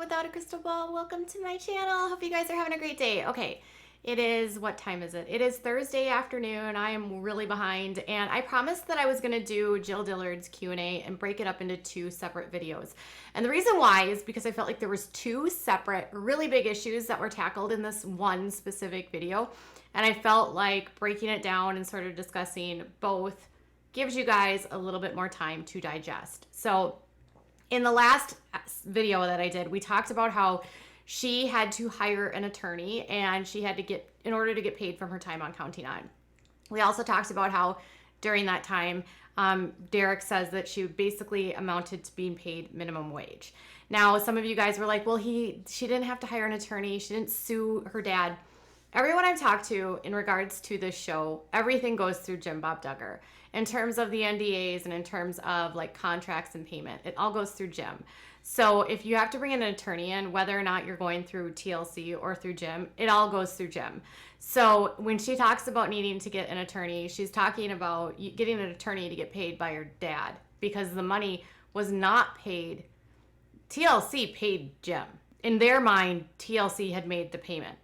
without a crystal ball. Welcome to my channel. Hope you guys are having a great day. Okay, it is, what time is it? It is Thursday afternoon. I am really behind, and I promised that I was gonna do Jill Dillard's Q&A and break it up into two separate videos. And the reason why is because I felt like there was two separate, really big issues that were tackled in this one specific video. And I felt like breaking it down and sort of discussing both gives you guys a little bit more time to digest. So in the last video that I did, we talked about how she had to hire an attorney and she had to get, in order to get paid from her time on Counting On. We also talked about how during that time, Derick says that she basically amounted to being paid minimum wage. Now, some of you guys were like, well, she didn't have to hire an attorney. She didn't sue her dad. Everyone I've talked to in regards to this show, everything goes through Jim Bob Duggar. In terms of the NDAs and in terms of like contracts and payment, it all goes through Jim. So if you have to bring an attorney in, whether or not you're going through TLC or through Jim, it all goes through Jim. So when she talks about needing to get an attorney, she's talking about getting an attorney to get paid by her dad because the money was not paid. TLC paid Jim. In their mind, TLC had made the payment.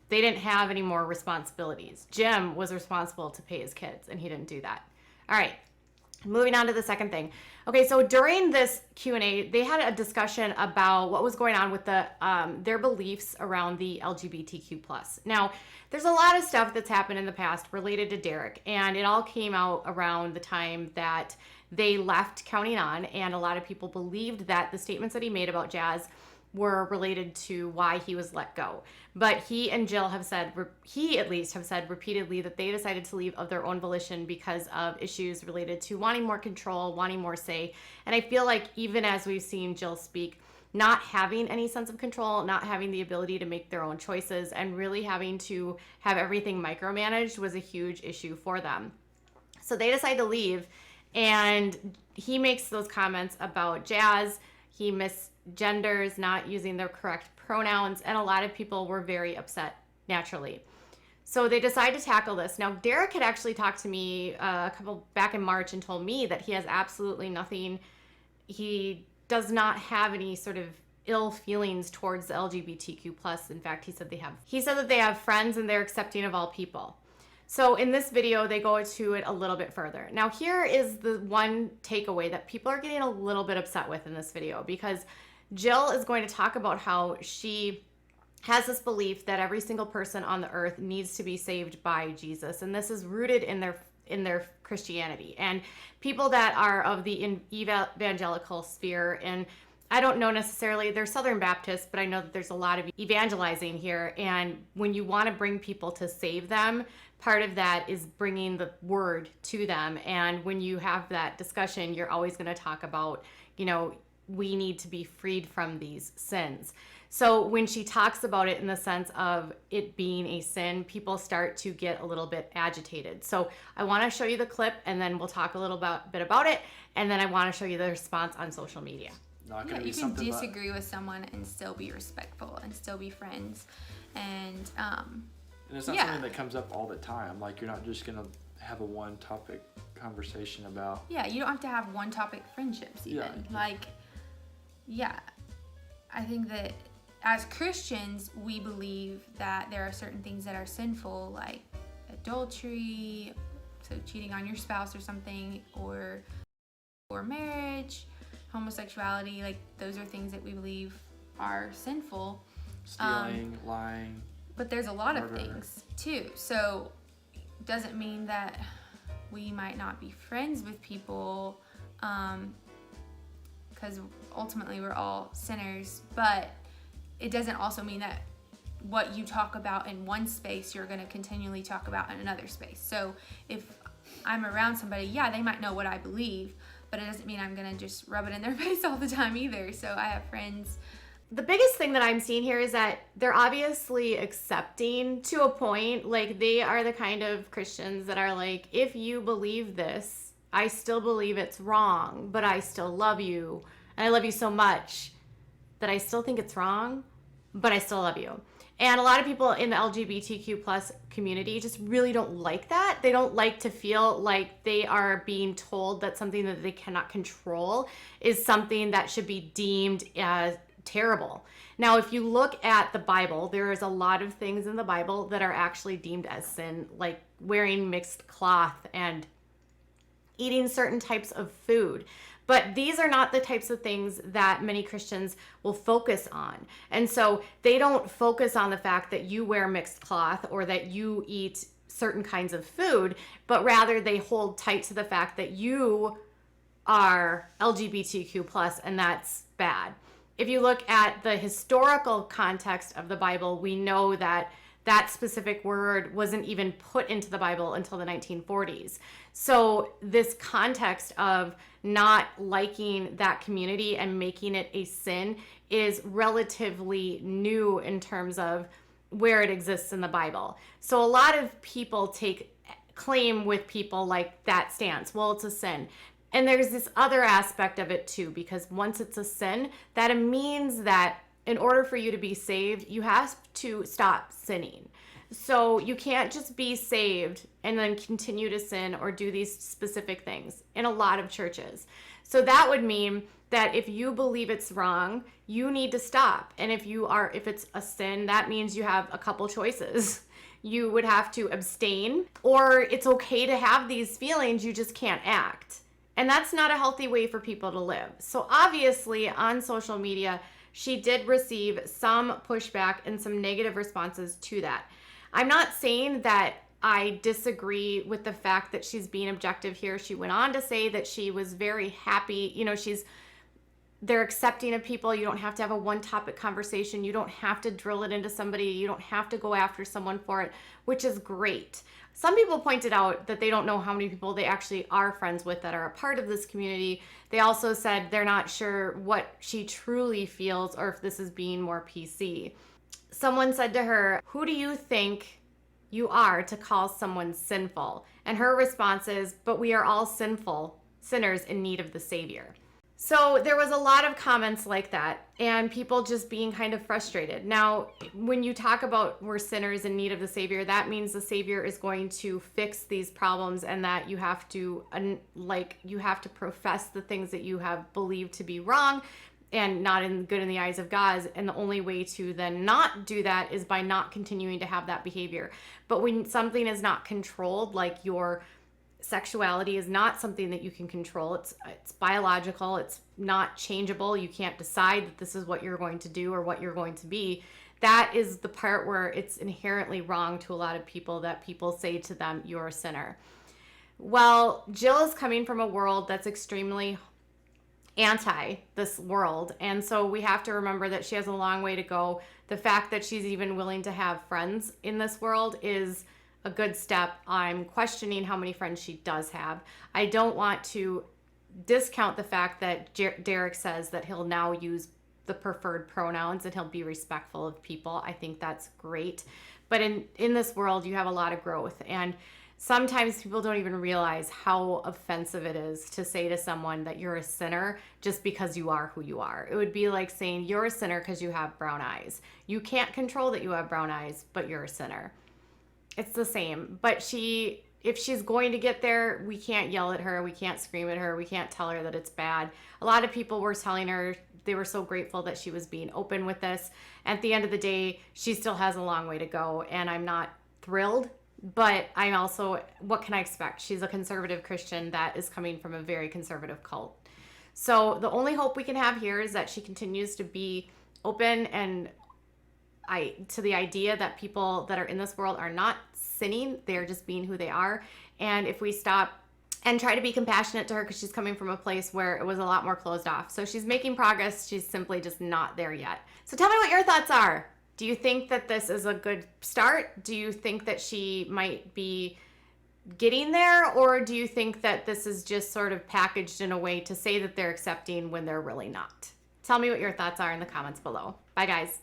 They didn't have any more responsibilities. Jim was responsible to pay his kids, and he didn't do that. All right, moving on to the second thing. Okay, so during this Q&A, they had a discussion about what was going on with their beliefs around the LGBTQ+. Now, there's a lot of stuff that's happened in the past related to Derick, and it all came out around the time that they left Counting On, and a lot of people believed that the statements that he made about Jazz were related to why he was let go. But he and Jill have said, he at least have said repeatedly that they decided to leave of their own volition because of issues related to wanting more control, wanting more say. And I feel like even as we've seen Jill speak, not having any sense of control, not having the ability to make their own choices, and really having to have everything micromanaged was a huge issue for them. So they decide to leave, and he makes those comments about Jazz. He misgenders, not using their correct pronouns, and a lot of people were very upset naturally. So they decide to tackle this. Now, Derick had actually talked to me back in March and told me that he has absolutely nothing. He does not have any sort of ill feelings towards the LGBTQ+. In fact, he said that they have friends and they're accepting of all people. So in this video, they go to it a little bit further. Now here is the one takeaway that people are getting a little bit upset with in this video, because Jill is going to talk about how she has this belief that every single person on the earth needs to be saved by Jesus. And this is rooted in their Christianity. And people that are of the evangelical sphere, and I don't know necessarily, they're Southern Baptists, but I know that there's a lot of evangelizing here. And when you want to bring people to save them, part of that is bringing the word to them. And when you have that discussion, you're always going to talk about, we need to be freed from these sins. So when she talks about it in the sense of it being a sin, people start to get a little bit agitated. So I want to show you the clip, and then we'll talk a little bit about it. And then I want to show you the response on social media. Yeah, you can disagree with someone and still be respectful and still be friends. And it's not something that comes up all the time. Like, you're not just going to have a one-topic conversation about... Yeah, you don't have to have one-topic friendships even. I think that as Christians, we believe that there are certain things that are sinful, like adultery, so cheating on your spouse or something, or marriage, homosexuality. Like, those are things that we believe are sinful. Stealing, lying. But there's a lot of things too. So it doesn't mean that we might not be friends with people, because ultimately we're all sinners. But it doesn't also mean that what you talk about in one space, you're going to continually talk about in another space. So if I'm around somebody, they might know what I believe, but it doesn't mean I'm going to just rub it in their face all the time either. So I have friends. The biggest thing that I'm seeing here is that they're obviously accepting to a point. Like, they are the kind of Christians that are like, if you believe this, I still believe it's wrong, but I still love you. And I love you so much that I still think it's wrong, but I still love you. And a lot of people in the LGBTQ plus community just really don't like that. They don't like to feel like they are being told that something that they cannot control is something that should be deemed as terrible. Now, if you look at the Bible, there is a lot of things in the Bible that are actually deemed as sin, like wearing mixed cloth and eating certain types of food. But these are not the types of things that many Christians will focus on. And so they don't focus on the fact that you wear mixed cloth or that you eat certain kinds of food, but rather they hold tight to the fact that you are LGBTQ plus, and that's bad. If you look at the historical context of the Bible, we know that that specific word wasn't even put into the Bible until the 1940s. So this context of not liking that community and making it a sin is relatively new in terms of where it exists in the Bible. So a lot of people take claim with people like that stance. Well, it's a sin. And there's this other aspect of it too, because once it's a sin, that means that in order for you to be saved, you have to stop sinning. So you can't just be saved and then continue to sin or do these specific things in a lot of churches. So that would mean that if you believe it's wrong, you need to stop. And if it's a sin, that means you have a couple choices. You would have to abstain, or it's okay to have these feelings, you just can't act. And that's not a healthy way for people to live. So obviously on social media, she did receive some pushback and some negative responses to that. I'm not saying that I disagree with the fact that she's being objective here. She went on to say that she was very happy. You know, they're accepting of people. You don't have to have a one topic conversation. You don't have to drill it into somebody. You don't have to go after someone for it, which is great. Some people pointed out that they don't know how many people they actually are friends with that are a part of this community. They also said they're not sure what she truly feels or if this is being more PC. Someone said to her, "Who do you think you are to call someone sinful?" And her response is, "But we are all sinful, sinners in need of the Savior." So there was a lot of comments like that and people just being kind of frustrated. Now, when you talk about we're sinners in need of the Savior, that means the Savior is going to fix these problems and that you have to profess the things that you have believed to be wrong and not good in the eyes of God. And the only way to then not do that is by not continuing to have that behavior. But when something is not controlled, like your sexuality is not something that you can control. It's biological. It's not changeable. You can't decide that this is what you're going to do or what you're going to be. That is the part where it's inherently wrong to a lot of people, that people say to them, "You're a sinner." Well, Jill is coming from a world that's extremely anti this world. And so we have to remember that she has a long way to go. The fact that she's even willing to have friends in this world is a good step. I'm questioning how many friends she does have. I don't want to discount the fact that Derick says that he'll now use the preferred pronouns and he'll be respectful of people. I think that's great. But in this world, you have a lot of growth. And sometimes people don't even realize how offensive it is to say to someone that you're a sinner just because you are who you are. It would be like saying you're a sinner because you have brown eyes. You can't control that you have brown eyes, but you're a sinner. It's the same. But if she's going to get there, we can't yell at her. We can't scream at her. We can't tell her that it's bad. A lot of people were telling her they were so grateful that she was being open with this. At the end of the day, she still has a long way to go. And I'm not thrilled, but I'm also, what can I expect? She's a conservative Christian that is coming from a very conservative cult. So the only hope we can have here is that she continues to be open and to the idea that people that are in this world are not sinning, they're just being who they are. And if we stop and try to be compassionate to her, because she's coming from a place where it was a lot more closed off. So she's making progress, she's simply just not there yet. So tell me what your thoughts are. Do you think that this is a good start? Do you think that she might be getting there? Or do you think that this is just sort of packaged in a way to say that they're accepting when they're really not? Tell me what your thoughts are in the comments below. Bye guys.